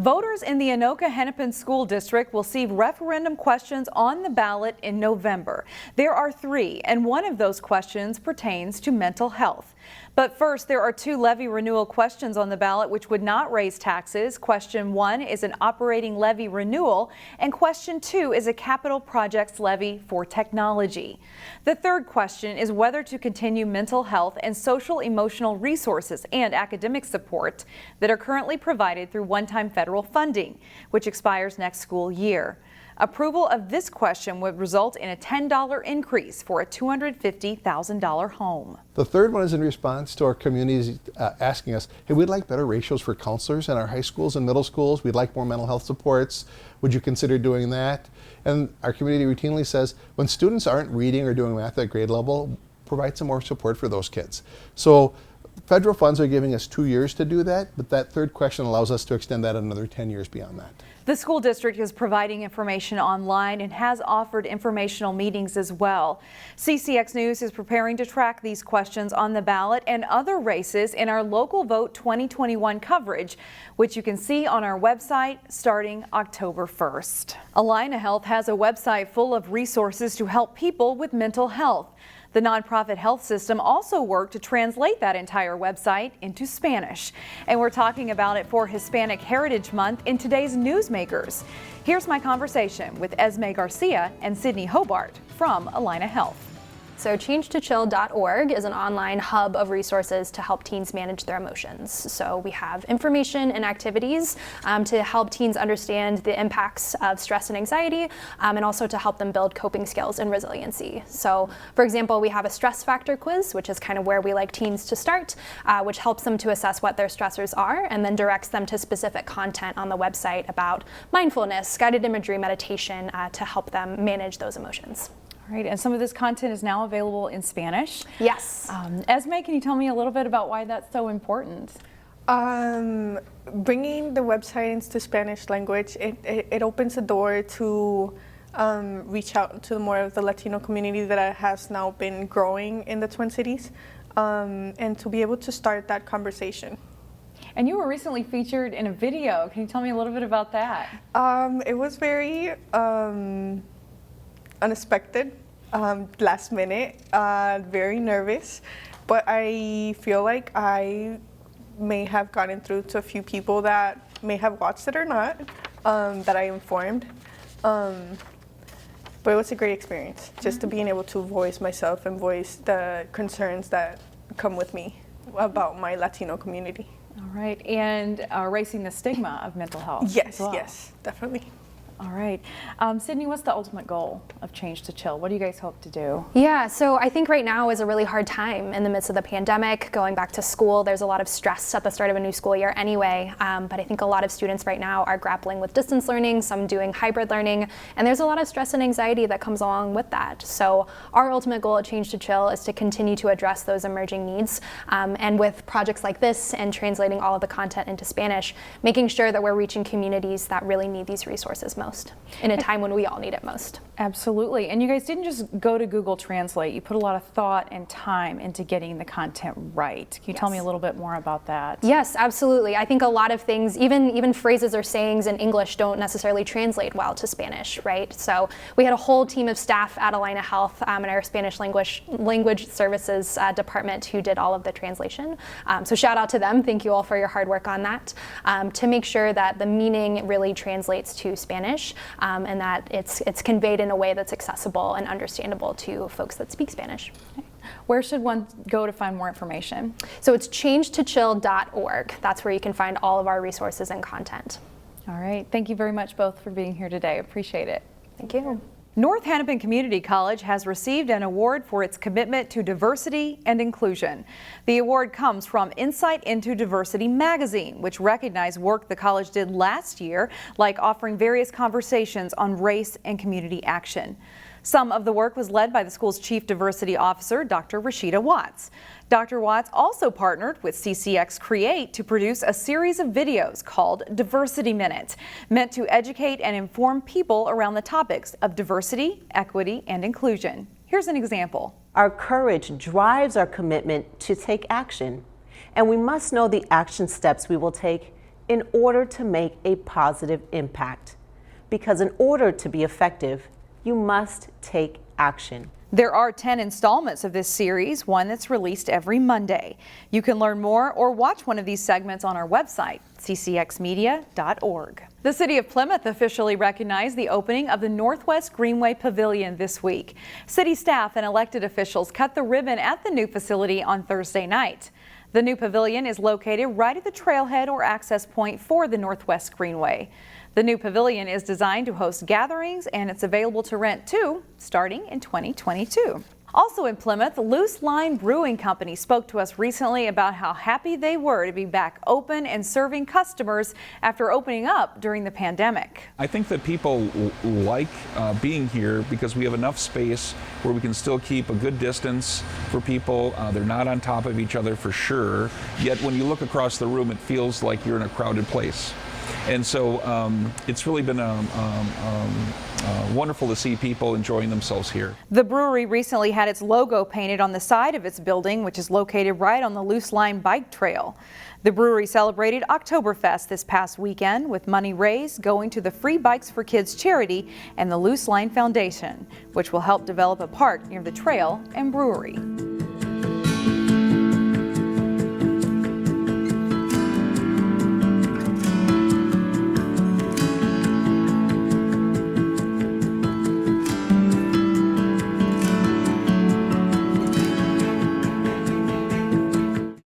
Voters in the Anoka-Hennepin School District will see referendum questions on the ballot in November. There are 3, and one of those questions pertains to mental health. But first, there are 2 levy renewal questions on the ballot which would not raise taxes. Question 1 is an operating levy renewal, and question 2 is a capital projects levy for technology. The third question is whether to continue mental health and social emotional resources and academic support that are currently provided through one-time federal funding, which expires next school year. Approval of this question would result in a $10 increase for a $250,000 home. The third one is in response to our communities asking us, hey, we'd like better ratios for counselors in our high schools and middle schools. We'd like more mental health supports. Would you consider doing that? And our community routinely says, when students aren't reading or doing math at grade level, provide some more support for those kids. So federal funds are giving us 2 years to do that, but that third question allows us to extend that another 10 years beyond that. The school district is providing information online and has offered informational meetings as well. CCX News is preparing to track these questions on the ballot and other races in our Local Vote 2021 coverage, which you can see on our website starting October 1st. Allina Health has a website full of resources to help people with mental health. The nonprofit health system also worked to translate that entire website into Spanish. And we're talking about it for Hispanic Heritage Month in today's Newsmakers. Here's my conversation with Esme Garcia and Sydney Hobart from Allina Health. So changetochill.org is an online hub of resources to help teens manage their emotions. So we have information and activities to help teens understand the impacts of stress and anxiety, and also to help them build coping skills and resiliency. So for example, we have a stress factor quiz, which is kind of where we like teens to start, which helps them to assess what their stressors are and then directs them to specific content on the website about mindfulness, guided imagery, meditation to help them manage those emotions. All right, and some of this content is now available in Spanish. Yes. Esme, can you tell me a little bit about why that's so important? Bringing the website into Spanish language, it opens the door to reach out to more of the Latino community that has now been growing in the Twin Cities, and to be able to start that conversation. And you were recently featured in a video. Can you tell me a little bit about that? It was very unexpected, last minute, very nervous, but I feel like I may have gotten through to a few people that may have watched it or not, that I informed. But it was a great experience, just to being able to voice myself and voice the concerns that come with me about my Latino community. All right, and erasing the stigma of mental health. Yes, as well. yes, definitely. All right. Sydney, what's the ultimate goal of Change to Chill? What do you guys hope to do? Yeah, so I think right now is a really hard time in the midst of the pandemic, going back to school. There's a lot of stress at the start of a new school year anyway, but I think a lot of students right now are grappling with distance learning, some doing hybrid learning, and there's a lot of stress and anxiety that comes along with that. So our ultimate goal at Change to Chill is to continue to address those emerging needs, and with projects like this and translating all of the content into Spanish, making sure that we're reaching communities that really need these resources most in a time when we all need it most. Absolutely. And you guys didn't just go to Google Translate. You put a lot of thought and time into getting the content right. Can you tell me a little bit more about that? Yes, absolutely. I think a lot of things, even phrases or sayings in English don't necessarily translate well to Spanish, right? So we had a whole team of staff at Allina Health and our Spanish language services department who did all of the translation. So shout out to them. Thank you all for your hard work on that, to make sure that the meaning really translates to Spanish, and that it's conveyed in a way that's accessible and understandable to folks that speak Spanish. Where should one go to find more information? So it's changetochill.org. That's where you can find all of our resources and content. All right. Thank you very much both for being here today. Appreciate it. Thank you. North Hennepin Community College has received an award for its commitment to diversity and inclusion. The award comes from Insight into Diversity magazine, which recognized work the college did last year, like offering various conversations on race and community action. Some of the work was led by the school's Chief Diversity Officer, Dr. RASSHEEDAH Watts. Dr. Watts also partnered with CCX Create to produce a series of videos called Diversity Minute, meant to educate and inform people around the topics of diversity, equity, and inclusion. Here's an example. Our courage drives our commitment to take action, and we must know the action steps we will take in order to make a positive impact. Because in order to be effective, you must take action. There are 10 installments of this series, one that's released every Monday. You can learn more or watch one of these segments on our website, ccxmedia.org. The City of Plymouth officially recognized the opening of the Northwest Greenway Pavilion this week. City staff and elected officials cut the ribbon at the new facility on Thursday night. The new pavilion is located right at the trailhead or access point for the Northwest Greenway. The new pavilion is designed to host gatherings, and it's available to rent too, starting in 2022. Also in Plymouth, Luce Brewing Company spoke to us recently about how happy they were to be back open and serving customers after opening up during the pandemic. I think that people like being here because we have enough space where we can still keep a good distance for people. They're not on top of each other for sure, yet when you look across the room, it feels like you're in a crowded place. And so it's really been wonderful to see people enjoying themselves here. The brewery recently had its logo painted on the side of its building, which is located right on the Luce Line bike trail. The brewery celebrated Oktoberfest this past weekend with money raised going to the Free Bikes for Kids charity and the Luce Line Foundation, which will help develop a park near the trail and brewery.